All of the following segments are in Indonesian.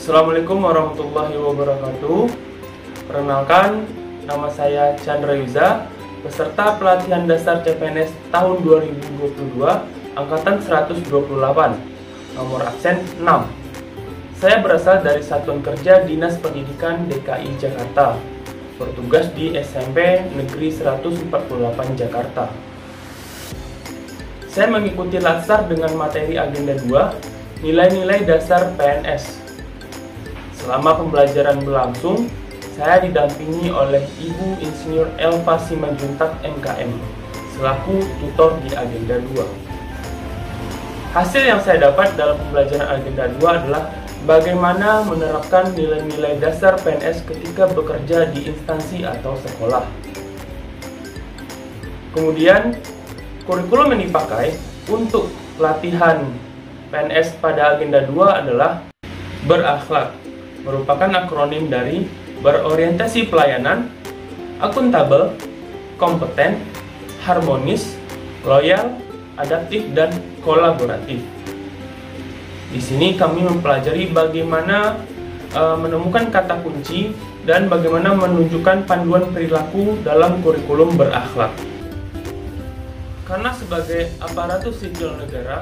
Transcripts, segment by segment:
Assalamualaikum warahmatullahi wabarakatuh. Perkenalkan, nama saya Chandra Yuza, peserta pelatihan dasar CPNS tahun 2022, angkatan 128, nomor absen 6. Saya berasal dari Satuan Kerja Dinas Pendidikan DKI Jakarta, bertugas di SMP Negeri 148 Jakarta. Saya mengikuti latsar dengan materi agenda 2, nilai-nilai dasar PNS. Selama pembelajaran berlangsung, saya didampingi oleh Ibu Insinyur Elva Simanjuntak MKM, selaku tutor di agenda 2. Hasil yang saya dapat dalam pembelajaran agenda 2 adalah bagaimana menerapkan nilai-nilai dasar PNS ketika bekerja di instansi atau sekolah. Kemudian, kurikulum yang dipakai untuk latihan PNS pada agenda 2 adalah berakhlak, merupakan akronim dari berorientasi pelayanan, akuntabel, kompeten, harmonis, loyal, adaptif, dan kolaboratif. Di sini kami mempelajari bagaimana menemukan kata kunci dan bagaimana menunjukkan panduan perilaku dalam kurikulum berakhlak. Karena sebagai aparatur sipil negara,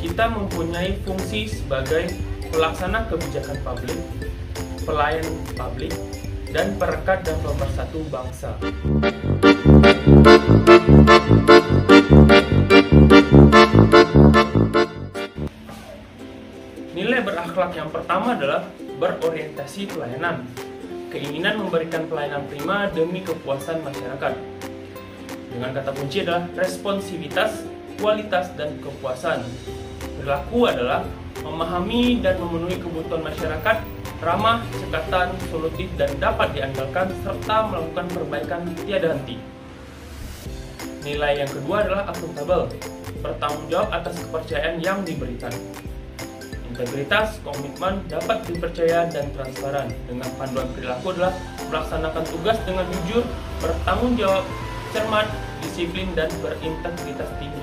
kita mempunyai fungsi sebagai pelaksana kebijakan publik, pelayan publik, dan perekat dan pemersatu bangsa. Nilai berakhlak yang pertama adalah berorientasi pelayanan, keinginan memberikan pelayanan prima demi kepuasan masyarakat. Dengan kata kunci adalah responsivitas, kualitas, dan kepuasan. Perilaku adalah memahami dan memenuhi kebutuhan masyarakat, ramah, cekatan, solutif, dan dapat diandalkan, serta melakukan perbaikan tiada henti. Nilai yang kedua adalah akuntabel, bertanggung jawab atas kepercayaan yang diberikan. Integritas, komitmen, dapat dipercaya, dan transparan. Dengan panduan perilaku adalah melaksanakan tugas dengan jujur, bertanggung jawab, cermat, disiplin, dan berintegritas tinggi.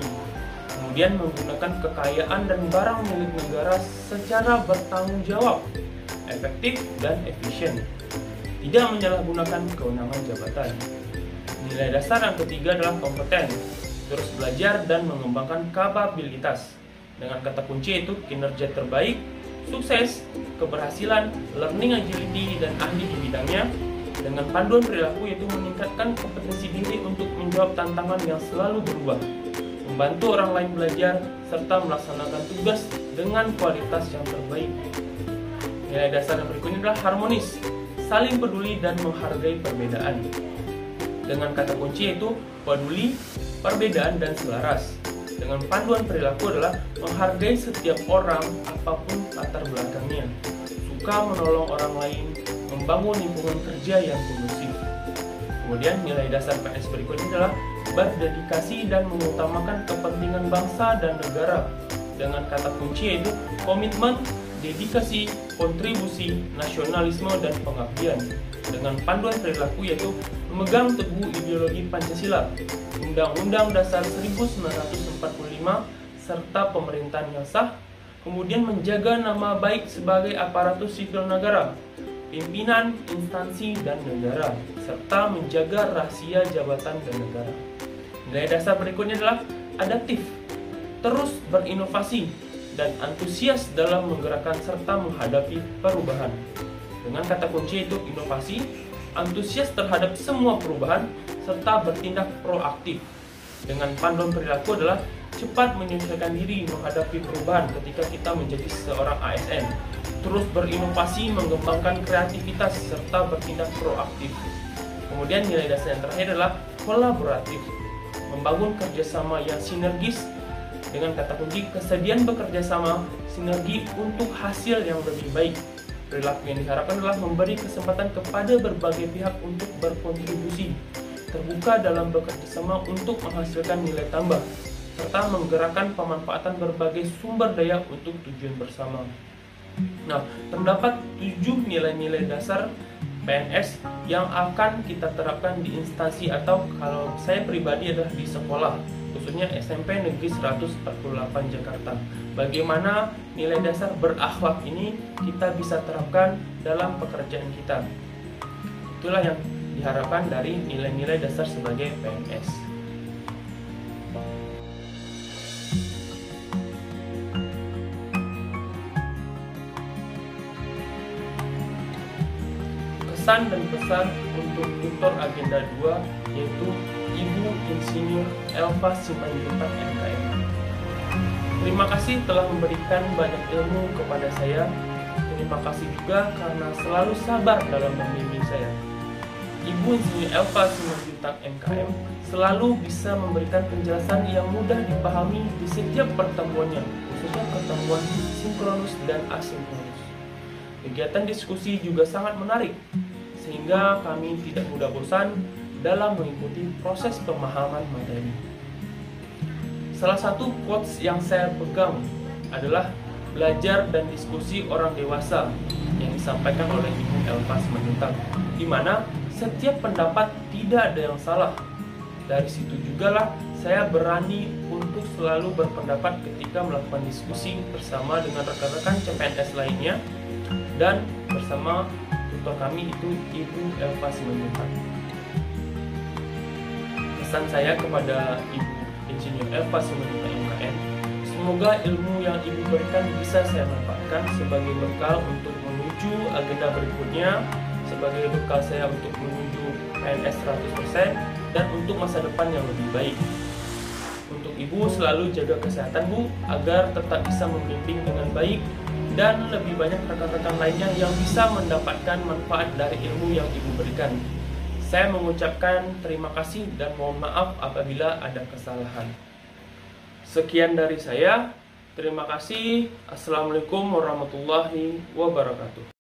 Kemudian menggunakan kekayaan dan barang milik negara secara bertanggung jawab, efektif, dan efisien. Tidak menyalahgunakan kewenangan jabatan. Nilai dasar yang ketiga adalah kompeten, terus belajar dan mengembangkan kapabilitas. Dengan kata kunci yaitu kinerja terbaik, sukses, keberhasilan, learning agility, dan ahli di bidangnya. Dengan panduan perilaku yaitu meningkatkan kompetensi diri untuk menjawab tantangan yang selalu berubah, membantu orang lain belajar, serta melaksanakan tugas dengan kualitas yang terbaik. Nilai dasar yang berikutnya adalah harmonis, saling peduli dan menghargai perbedaan. Dengan kata kunci yaitu peduli, perbedaan, dan selaras. Dengan panduan perilaku adalah menghargai setiap orang apapun latar belakangnya, suka menolong orang lain, membangun lingkungan kerja yang kondusif. Kemudian nilai dasar PNS berikutnya adalah berdedikasi dan mengutamakan kepentingan bangsa dan negara. Dengan kata kunci yaitu komitmen, dedikasi, kontribusi, nasionalisme, dan pengabdian. Dengan panduan perilaku yaitu memegang teguh ideologi Pancasila, Undang-Undang Dasar 1945, serta pemerintahan yang sah. Kemudian menjaga nama baik sebagai aparatur sipil negara, pimpinan, instansi, dan negara, serta menjaga rahasia jabatan dan negara. Nilai dasar berikutnya adalah adaptif, terus berinovasi, dan antusias dalam menggerakkan serta menghadapi perubahan. Dengan kata kunci itu inovasi, antusias terhadap semua perubahan, serta bertindak proaktif. Dengan panduan perilaku adalah cepat menyesuaikan diri menghadapi perubahan ketika kita menjadi seorang ASN, terus berinovasi, mengembangkan kreativitas, serta bertindak proaktif. Kemudian nilai dasar yang terakhir adalah kolaboratif, membangun kerjasama yang sinergis. Dengan kata kunci kesediaan bekerja sama, sinergi untuk hasil yang lebih baik. Perilaku yang diharapkan adalah memberi kesempatan kepada berbagai pihak untuk berkontribusi, terbuka dalam bekerja sama untuk menghasilkan nilai tambah, serta menggerakkan pemanfaatan berbagai sumber daya untuk tujuan bersama. Nah, terdapat 7 nilai-nilai dasar PNS yang akan kita terapkan di instansi atau kalau saya pribadi adalah di sekolah. khususnya SMP Negeri 148 Jakarta. Bagaimana nilai dasar berakhlak ini kita bisa terapkan dalam pekerjaan kita. Itulah yang diharapkan dari nilai-nilai dasar sebagai PNS. Pesan dan pesan untuk tutor agenda 2 yaitu Ibu Insinyur Elva Simanjuntak MKM. Terima kasih telah memberikan banyak ilmu kepada saya. Terima kasih juga karena selalu sabar dalam membimbing saya. Ibu Insinyur Elva Simanjuntak MKM selalu bisa memberikan penjelasan yang mudah dipahami di setiap pertemuannya, khususnya pertemuan sinkronus dan asinkronus. Kegiatan diskusi juga sangat menarik, sehingga kami tidak mudah bosan dalam mengikuti proses pemahaman materi. Salah satu quotes yang saya pegang adalah belajar dan diskusi orang dewasa yang disampaikan oleh Ibu Elva Simanjuntak, di mana setiap pendapat tidak ada yang salah. Dari situ jugalah saya berani untuk selalu berpendapat ketika melakukan diskusi bersama dengan rekan-rekan CPNS lainnya dan bersama tutor kami itu Ibu Elva Simanjuntak. Pesan saya kepada Ibu Insinyur Elva Simanjuntak MKM, semoga ilmu yang Ibu berikan bisa saya manfaatkan sebagai bekal untuk menuju agenda berikutnya, sebagai bekal saya untuk menuju PNS 100% dan untuk masa depan yang lebih baik. Untuk Ibu selalu jaga kesehatan Bu, agar tetap bisa membimbing dengan baik dan lebih banyak rekan-rekan lainnya yang bisa mendapatkan manfaat dari ilmu yang Ibu berikan. Saya mengucapkan terima kasih dan mohon maaf apabila ada kesalahan. Sekian dari saya. Terima kasih. Assalamualaikum warahmatullahi wabarakatuh.